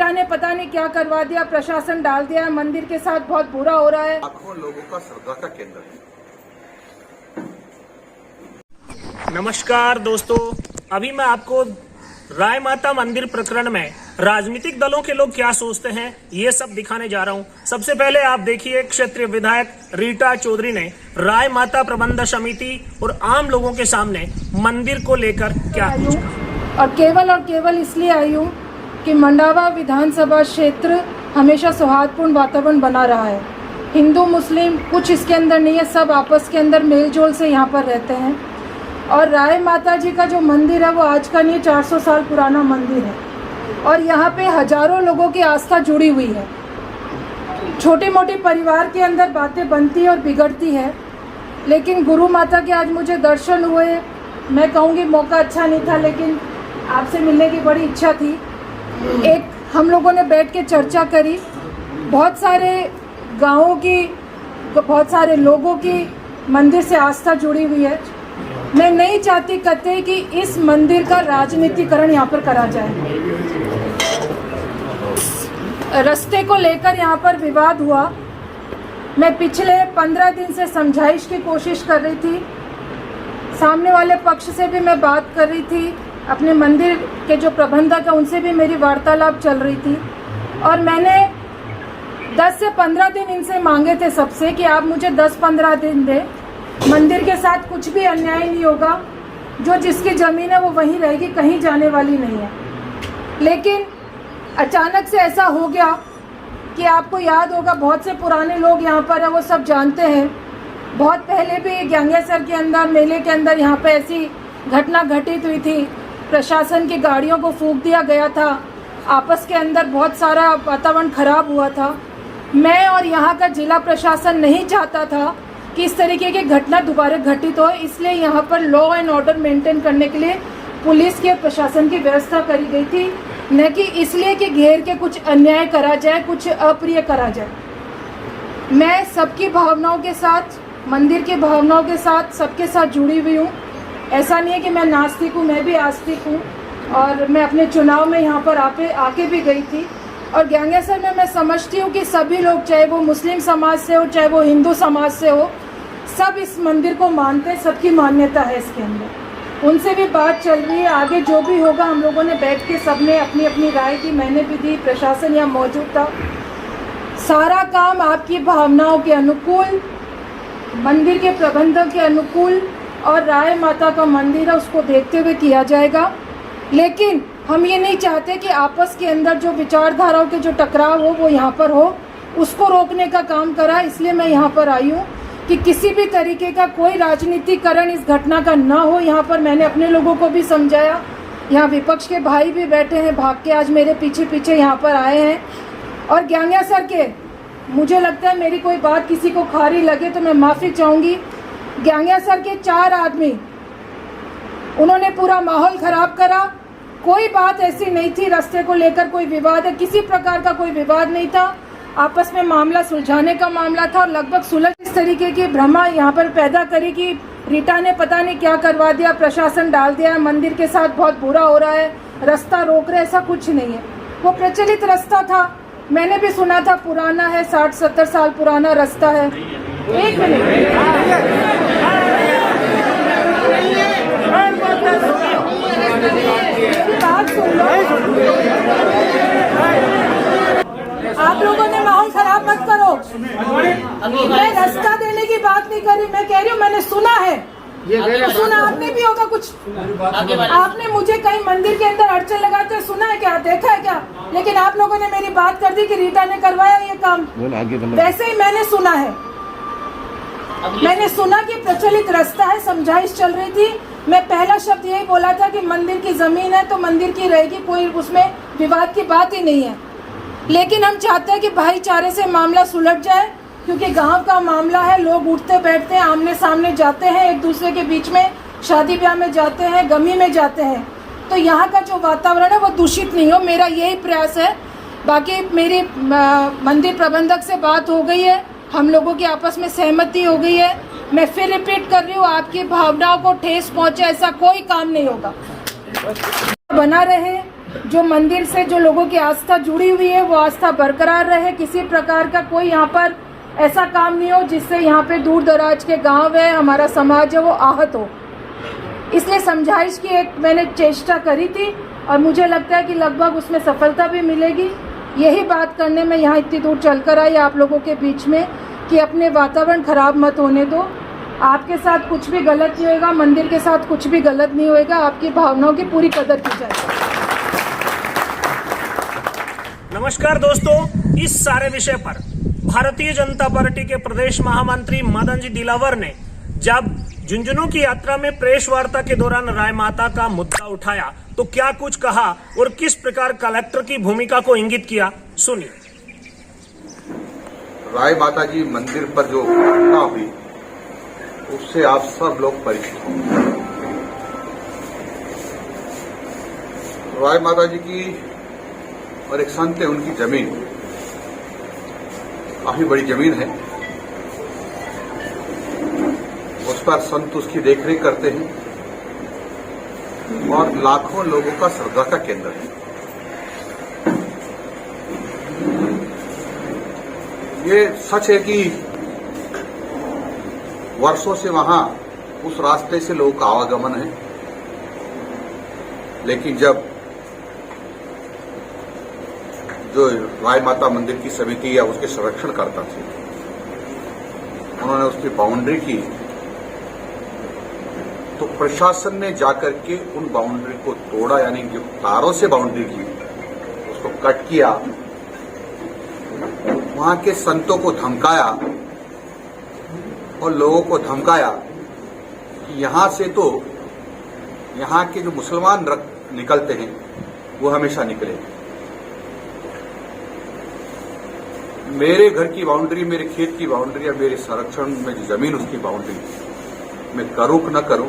रीटा ने पता नहीं क्या करवा दिया, प्रशासन डाल दिया है, मंदिर के साथ बहुत बुरा हो रहा है। लाखों लोगों का श्रद्धा का केंद्र है। नमस्कार दोस्तों, अभी मैं आपको राय माता मंदिर प्रकरण में राजनीतिक दलों के लोग क्या सोचते हैं ये सब दिखाने जा रहा हूं। सबसे पहले आप देखिए, क्षेत्रीय विधायक रीटा चौधरी ने राय माता प्रबंध समिति और आम लोगों के सामने मंदिर को लेकर क्या और केवल इसलिए आई हूँ कि मंडावा विधानसभा क्षेत्र हमेशा सौहार्दपूर्ण वातावरण बना रहा है। हिंदू मुस्लिम कुछ इसके अंदर नहीं है, सब आपस के अंदर मेलजोल से यहाँ पर रहते हैं। और राय माता जी का जो मंदिर है वो आज का नहीं, 400 साल पुराना मंदिर है और यहाँ पे हजारों लोगों की आस्था जुड़ी हुई है। छोटी मोटी परिवार के अंदर बातें बनती और बिगड़ती है, लेकिन गुरु माता के आज मुझे दर्शन हुए। मैं कहूँगी मौका अच्छा नहीं था, लेकिन आपसे मिलने की बड़ी इच्छा थी। एक हम लोगों ने बैठ के चर्चा करी, बहुत सारे गाँवों की, बहुत सारे लोगों की मंदिर से आस्था जुड़ी हुई है। मैं नहीं चाहती कतई कि इस मंदिर का राजनीतिकरण यहाँ पर करा जाए। रास्ते को लेकर यहाँ पर विवाद हुआ। मैं पिछले 15 दिन से समझाइश की कोशिश कर रही थी, सामने वाले पक्ष से भी मैं बात कर रही थी, अपने मंदिर के जो प्रबंधक है उनसे भी मेरी वार्तालाप चल रही थी और मैंने 10 से 15 दिन इनसे मांगे थे सबसे कि आप मुझे 10-15 दिन दें। मंदिर के साथ कुछ भी अन्याय नहीं होगा, जो जिसकी ज़मीन है वो वहीं रहेगी, कहीं जाने वाली नहीं है। लेकिन अचानक से ऐसा हो गया कि आपको याद होगा, बहुत से पुराने लोग यहाँ पर है, वो सब जानते हैं। बहुत पहले भी गंगेसर के अंदर, मेले के अंदर यहाँ पे ऐसी घटना घटित हुई थी। प्रशासन की गाड़ियों को फूंक दिया गया था, आपस के अंदर बहुत सारा वातावरण खराब हुआ था। मैं और यहाँ का जिला प्रशासन नहीं चाहता था कि इस तरीके की घटना दोबारा घटित हो, इसलिए यहाँ पर लॉ एंड ऑर्डर मेंटेन करने के लिए पुलिस के प्रशासन की व्यवस्था करी गई थी, न कि इसलिए कि घेर के कुछ अन्याय करा जाए, कुछ अप्रिय करा जाए। मैं सबकी भावनाओं के साथ, मंदिर की भावनाओं के साथ, सबके साथ जुड़ी हुई हूँ। ऐसा नहीं है कि मैं नास्तिक हूँ, मैं भी आस्तिक हूँ और मैं अपने चुनाव में यहाँ पर आके भी गई थी। और गंगेसर में मैं समझती हूँ कि सभी लोग, चाहे वो मुस्लिम समाज से हो, चाहे वो हिंदू समाज से हो, सब इस मंदिर को मानते हैं, सबकी मान्यता है इसके अंदर। उनसे भी बात चल रही है, आगे जो भी होगा हम लोगों ने बैठ के सबने अपनी अपनी राय दी, मैंने भी दी, प्रशासन यहाँ मौजूद था। सारा काम आपकी भावनाओं के अनुकूल, मंदिर के प्रबंधक के अनुकूल और राय माता का मंदिर है उसको देखते हुए किया जाएगा। लेकिन हम ये नहीं चाहते कि आपस के अंदर जो विचारधाराओं के जो टकराव हो वो यहाँ पर हो, उसको रोकने का काम करा। इसलिए मैं यहाँ पर आई हूँ कि किसी भी तरीके का कोई राजनीतिकरण इस घटना का ना हो। यहाँ पर मैंने अपने लोगों को भी समझाया, यहाँ विपक्ष के भाई भी बैठे हैं, भाग के आज मेरे पीछे पीछे यहाँ पर आए हैं। और गंगेसर के, मुझे लगता है मेरी कोई बात किसी को खारी लगे तो मैं माफ़ी चाहूँगी। गंगेसर के 4 आदमी, उन्होंने पूरा माहौल ख़राब करा। कोई बात ऐसी नहीं थी, रास्ते को लेकर कोई विवाद है, किसी प्रकार का कोई विवाद नहीं था। आपस में मामला सुलझाने का मामला था और लगभग सुलझ। इस तरीके की भ्रमा यहाँ पर पैदा करी कि रीटा ने पता नहीं क्या करवा दिया, प्रशासन डाल दिया है, मंदिर के साथ बहुत बुरा हो रहा है, रास्ता रोक रहे, ऐसा कुछ नहीं है। वो प्रचलित रास्ता था, मैंने भी सुना था पुराना है, 60-70 साल पुराना रास्ता है। एक मिनट, बात सुन लो। आप लोगों ने माहौल खराब मत करो। मैं रास्ता देने की बात नहीं कर रही, मैं कह रही हूँ मैंने सुना है, सुना आपने भी होगा कुछ। आपने मुझे कहीं मंदिर के अंदर अड़चन लगाते सुना है क्या, देखा है क्या? लेकिन आप लोगों ने मेरी बात कर दी कि रीटा ने करवाया ये काम। वैसे ही मैंने सुना है, मैंने सुना कि प्रचलित रास्ता है, समझाइश चल रही थी। मैं पहला शब्द यही बोला था कि मंदिर की जमीन है तो मंदिर की रहेगी, कोई उसमें विवाद की बात ही नहीं है। लेकिन हम चाहते हैं कि भाईचारे से मामला सुलझ जाए, क्योंकि गांव का मामला है, लोग उठते बैठते हैं, आमने सामने जाते हैं, एक दूसरे के बीच में शादी ब्याह में जाते हैं, गमी में जाते हैं, तो यहाँ का जो वातावरण है वो दूषित नहीं हो, मेरा यही प्रयास है। बाकी मेरी मंदिर प्रबंधक से बात हो गई है, हम लोगों की आपस में सहमति हो गई है। मैं फिर रिपीट कर रही हूँ, आपकी भावनाओं को ठेस पहुँचे ऐसा कोई काम नहीं होगा। बना रहे, जो मंदिर से जो लोगों की आस्था जुड़ी हुई है वो आस्था बरकरार रहे, किसी प्रकार का कोई यहाँ पर ऐसा काम नहीं हो जिससे यहाँ पे दूर दराज के गांव है, हमारा समाज है, वो आहत हो। इसलिए समझाइश की एक मैंने चेष्टा करी थी और मुझे लगता है कि लगभग उसमें सफलता भी मिलेगी। यही बात करने में यहाँ इतनी दूर चलकर आई आप लोगों के बीच में कि अपने वातावरण खराब मत होने दो। आपके साथ कुछ भी गलत नहीं होएगा, मंदिर के साथ कुछ भी गलत नहीं होएगा, आपकी भावनाओं की पूरी कदर की जाएगी। नमस्कार दोस्तों, इस सारे विषय पर भारतीय जनता पार्टी के प्रदेश महामंत्री मदन जी दिलावर ने जब झुंझुनू की यात्रा में प्रेस वार्ता के दौरान राय माता का मुद्दा उठाया तो क्या कुछ कहा और किस प्रकार कलेक्टर की भूमिका को इंगित किया, सुनिए। राय माता जी मंदिर पर जो घटना हुई उससे आप सब लोग परिचित होंगे। राय माता जी की और एक संत है उनकी जमीन काफी बड़ी जमीन है, उस पर संत उसकी देखरेख करते हैं और लाखों लोगों का श्रद्धा का केंद्र है। ये सच है कि वर्षों से वहां उस रास्ते से लोगों का आवागमन है, लेकिन जब जो राय माता मंदिर की समिति या उसके संरक्षण करता थे उन्होंने उसकी बाउंड्री की तो प्रशासन ने जाकर के उन बाउंड्री को तोड़ा, यानी जो तारों से बाउंड्री की उसको कट किया, वहां के संतों को धमकाया और लोगों को धमकाया कि यहां से तो यहां के जो मुसलमान निकलते हैं वो हमेशा निकले। मेरे घर की बाउंड्री, मेरे खेत की बाउंड्री या मेरे संरक्षण में जो जमीन उसकी बाउंड्री मैं करूं कि न करूं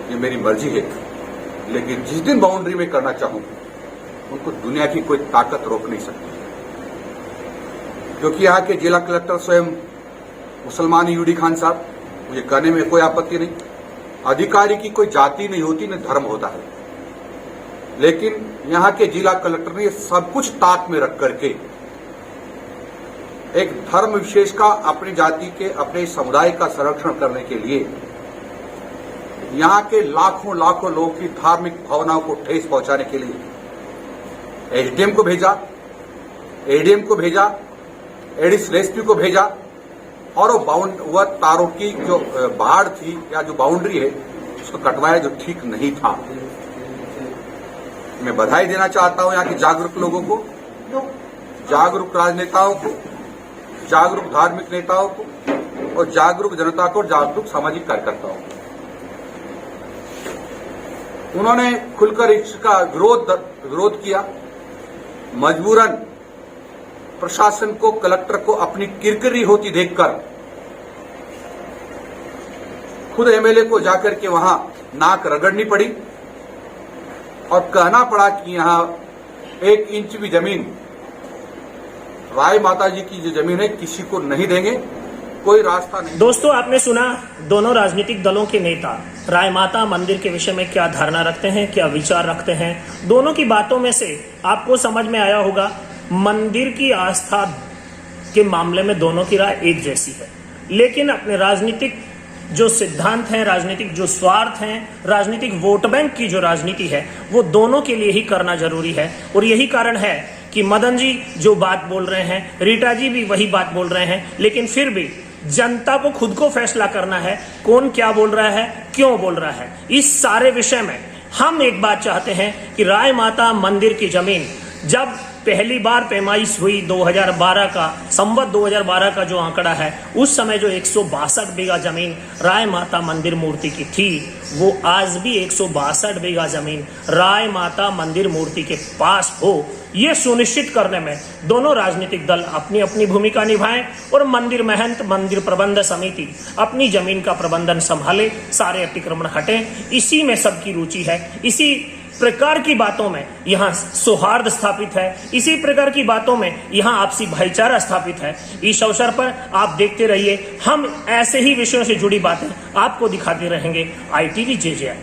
ये मेरी मर्जी है, लेकिन जिस दिन बाउंड्री में करना चाहूं उनको दुनिया की कोई ताकत रोक नहीं सकती, क्योंकि यहाँ के जिला कलेक्टर स्वयं मुसलमान यूडी खान साहब, मुझे करने में कोई आपत्ति नहीं। अधिकारी की कोई जाति नहीं होती, न धर्म होता है, लेकिन यहाँ के जिला कलेक्टर ने सब कुछ ताक में रख करके एक धर्म विशेष का, अपनी जाति के, अपने समुदाय का संरक्षण करने के लिए यहाँ के लाखों लाखों लोगों की धार्मिक भावनाओं को ठेस पहुंचाने के लिए एसडीएम को भेजा, एडीएम को भेजा, एडिशनल एसपी को भेजा और वह तारों की जो बाड़ थी या जो बाउंड्री है उसको कटवाया जो ठीक नहीं था। मैं बधाई देना चाहता हूं यहाँ के जागरूक लोगों को, जागरूक राजनेताओं को, जागरूक धार्मिक नेताओं को और जागरूक जनता को, जागरूक सामाजिक कार्यकर्ताओं को। उन्होंने खुलकर इसका विरोध किया। मजबूरन प्रशासन को, कलेक्टर को अपनी किरकिरी होती देखकर खुद एमएलए को जाकर के वहां नाक रगड़नी पड़ी और कहना पड़ा कि यहां 1 इंच भी जमीन राय माता जी की जो जमीन है किसी को नहीं देंगे, कोई रास्ता नहीं। दोस्तों, आपने सुना दोनों राजनीतिक दलों के नेता राय माता मंदिर के विषय में क्या धारणा रखते हैं, क्या विचार रखते हैं। दोनों की बातों में से आपको समझ में आया होगा मंदिर की आस्था के मामले में दोनों की राय एक जैसी है, लेकिन अपने राजनीतिक जो सिद्धांत हैं, राजनीतिक जो स्वार्थ हैं, राजनीतिक वोट बैंक की जो राजनीति है वो दोनों के लिए ही करना जरूरी है। और यही कारण है कि मदन जी जो बात बोल रहे हैं, रीटा जी भी वही बात बोल रहे हैं, लेकिन फिर भी जनता को खुद को फैसला करना है कौन क्या बोल रहा है, क्यों बोल रहा है। इस सारे विषय में हम एक बात चाहते हैं कि राय माता मंदिर की जमीन जब पहली बार पैमाइश हुई 2012 का, संवत 2012 का जो आंकड़ा है, उस समय जो 162 बीघा जमीन राय माता मंदिर मूर्ति की थी वो आज भी 162 बीघा जमीन राय माता मंदिर मूर्ति के पास हो, ये सुनिश्चित करने में दोनों राजनीतिक दल अपनी अपनी भूमिका निभाएं और मंदिर महंत, मंदिर प्रबंध समिति अपनी जमीन का प्रबंधन संभाले, सारे अतिक्रमण हटें। इसी में सबकी रुचि है, इसी प्रकार की बातों में यहाँ सौहार्द स्थापित है, इसी प्रकार की बातों में यहाँ आपसी भाईचारा स्थापित है। इस अवसर पर आप देखते रहिए, हम ऐसे ही विषयों से जुड़ी बातें आपको दिखाते रहेंगे। ITV JJ।